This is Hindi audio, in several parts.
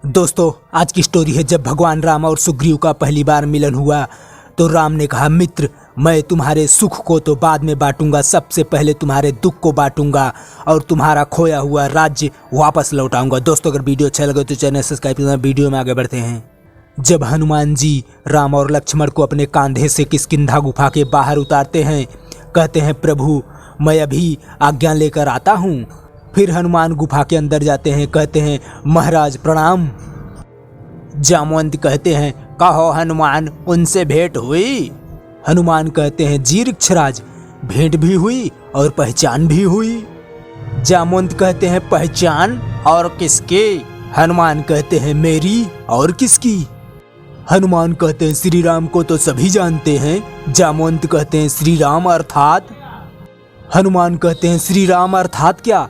दोस्तों, आज की स्टोरी है जब भगवान राम और सुग्रीव का पहली बार मिलन हुआ तो राम ने कहा, मित्र, मैं तुम्हारे सुख को तो बाद में बांटूंगा, सबसे पहले तुम्हारे दुख को बांटूंगा और तुम्हारा खोया हुआ राज्य वापस लौटाऊंगा। दोस्तों, अगर वीडियो अच्छा लगे तो चैनल सब्सक्राइब करना। वीडियो में आगे बढ़ते हैं। जब हनुमान जी राम और लक्ष्मण को अपने कंधे से किष्किंधा गुफा के बाहर उतारते हैं, कहते हैं, प्रभु मैं अभी आज्ञा लेकर आता हूँ। फिर हनुमान गुफा के अंदर जाते हैं, कहते हैं, महाराज प्रणाम। जामवंत कहते हैं, कहो हनुमान, उनसे भेंट हुई? हनुमान कहते हैं, जी वृक्षराज, भेंट भी हुई और पहचान भी हुई। जामवंत कहते हैं, पहचान और किसकी? हनुमान कहते हैं, मेरी और किसकी? हनुमान कहते हैं, श्री राम को तो सभी जानते हैं। जामवंत कहते हैं, श्री राम अर्थात? हनुमान कहते हैं, श्री राम अर्थात क्या?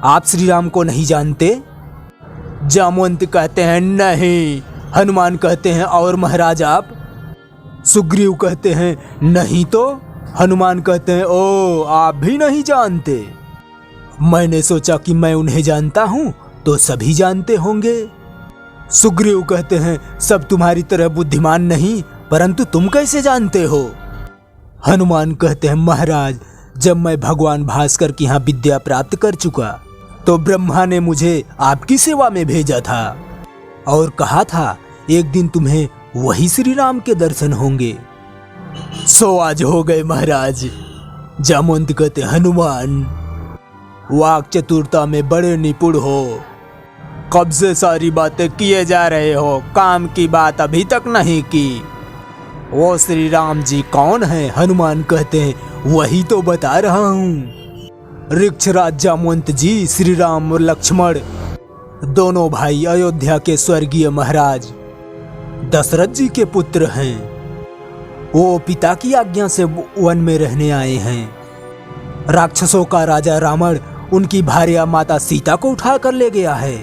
आप श्री राम को नहीं जानते? जामवंत कहते हैं, नहीं। हनुमान कहते हैं, और महाराज आप? सुग्रीव कहते हैं, नहीं तो? हनुमान कहते हैं, ओ आप भी नहीं जानते? मैंने सोचा कि मैं उन्हें जानता हूँ तो सभी जानते होंगे। सुग्रीव कहते हैं, सब तुम्हारी तरह बुद्धिमान नहीं, परंतु तुम कैसे जानते हो? हनुमान कहते हैं, महाराज जब मैं भगवान भास्कर की यहाँ विद्या प्राप्त कर चुका तो ब्रह्मा ने मुझे आपकी सेवा में भेजा था और कहा था एक दिन तुम्हें वही श्री राम के दर्शन होंगे। सो आज हो गए महाराज। जामवंत कहते, हनुमान वाक चतुरता में बड़े निपुण हो, कब से सारी बातें किए जा रहे हो, काम की बात अभी तक नहीं की। वो श्री राम जी कौन है? हनुमान कहते हैं, वही तो बता रहा हूँ। वृक्षराज जामवंत जी, श्री राम और लक्ष्मण दोनों भाई अयोध्या के स्वर्गीय महाराज दशरथ जी के पुत्र हैं। वो पिता की आज्ञा से वन में रहने आए हैं। राक्षसों का राजा रावण उनकी भार्या माता सीता को उठा कर ले गया है।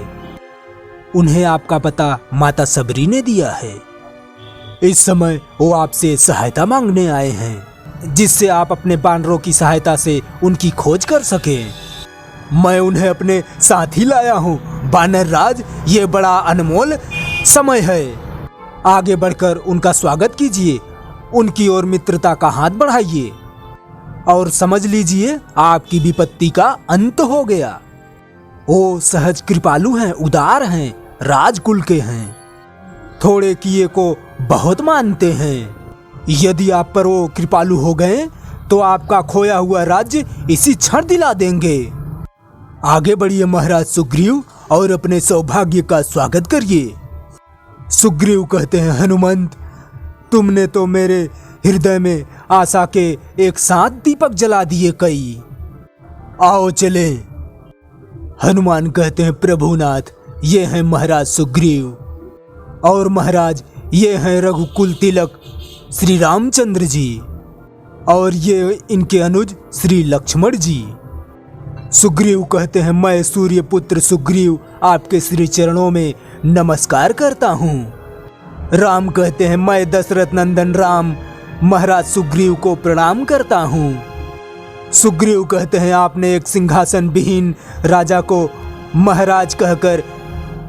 उन्हें आपका पता माता सबरी ने दिया है। इस समय वो आपसे सहायता मांगने आए हैं जिससे आप अपने बानरों की सहायता से उनकी खोज कर सके। मैं उन्हें अपने साथ ही लाया हूँ। बानर राज, ये बड़ा अनमोल समय है। आगे बढ़कर उनका स्वागत कीजिए, उनकी ओर मित्रता का हाथ बढ़ाइए और समझ लीजिए आपकी विपत्ति का अंत हो गया। वो सहज कृपालु हैं, उदार हैं, राजकुल के हैं, थोड़े किए को बहुत मानते हैं। यदि आप पर वो कृपालु हो गए तो आपका खोया हुआ राज्य इसी क्षण दिला देंगे। आगे बढ़िए महाराज सुग्रीव और अपने सौभाग्य का स्वागत करिए। सुग्रीव कहते हैं, हनुमंत, तुमने तो मेरे हृदय में आशा के एक साथ दीपक जला दिए कई। आओ चले। हनुमान कहते हैं, प्रभुनाथ, ये हैं महाराज सुग्रीव और महाराज ये हैं रघुकुल तिलक श्री रामचंद्र जी और ये इनके अनुज श्री लक्ष्मण जी। सुग्रीव कहते हैं, मैं सूर्य पुत्र सुग्रीव आपके श्री चरणों में नमस्कार करता हूँ। राम कहते हैं, मैं दशरथ नंदन राम महाराज सुग्रीव को प्रणाम करता हूँ। सुग्रीव कहते हैं, आपने एक सिंहासन विहीन राजा को महाराज कहकर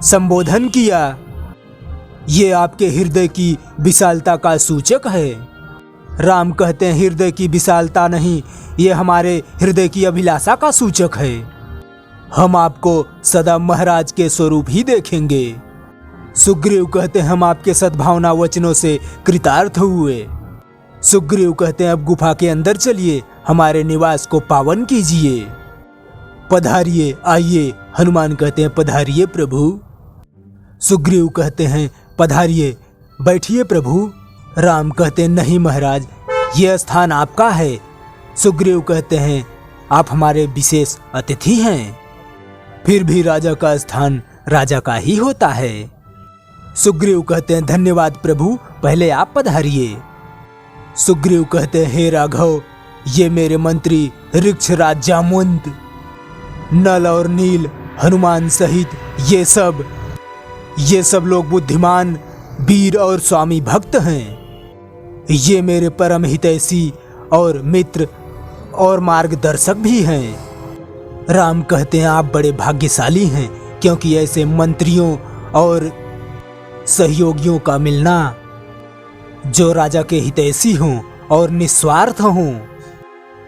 संबोधन किया, ये आपके हृदय की विशालता का सूचक है। राम कहते हैं, हृदय की विशालता नहीं, ये हमारे हृदय की अभिलाषा का सूचक है। हम आपको सदा महाराज के स्वरूप ही देखेंगे। सुग्रीव कहते हैं, हम आपके सद्भावना वचनों से कृतार्थ हुए। सुग्रीव कहते हैं, अब गुफा के अंदर चलिए, हमारे निवास को पावन कीजिए। पधारिए, आइए। हनुमान कहते हैं, पधारिए प्रभु। सुग्रीव कहते हैं, पधारिए, बैठिए प्रभु। राम कहते हैं, नहीं महाराज, यह स्थान आपका है। सुग्रीव कहते हैं, आप हमारे विशेष अतिथि हैं। फिर भी राजा का स्थान राजा का ही होता है। सुग्रीव कहते हैं, धन्यवाद प्रभु, पहले आप पधारिए। सुग्रीव कहते हैं, हे राघव, ये मेरे मंत्री वृक्षराज जामवंत, नल और नील, हनुमान सहित ये सब लोग बुद्धिमान, वीर और स्वामी भक्त हैं। ये मेरे परम हितैषी और मित्र और मार्गदर्शक भी हैं। राम कहते हैं, आप बड़े भाग्यशाली हैं, क्योंकि ऐसे मंत्रियों और सहयोगियों का मिलना जो राजा के हितैषी हों और निस्वार्थ हों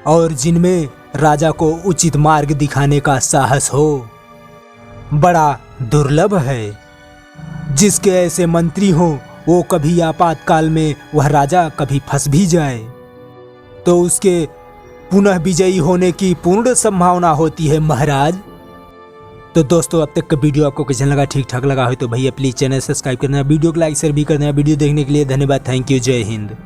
और जिनमें राजा को उचित मार्ग दिखाने का साहस हो बड़ा दुर्लभ है। जिसके ऐसे मंत्री हों वो कभी आपातकाल में वह राजा कभी फंस भी जाए तो उसके पुनः विजयी होने की पूर्ण संभावना होती है महाराज। तो दोस्तों अब तक का वीडियो आपको कैसा लगा, ठीक ठाक लगा हो तो भैया प्लीज चैनल सब्सक्राइब करना, वीडियो को लाइक शेयर भी करना। वीडियो देखने के लिए धन्यवाद। Thank you. जय हिंद।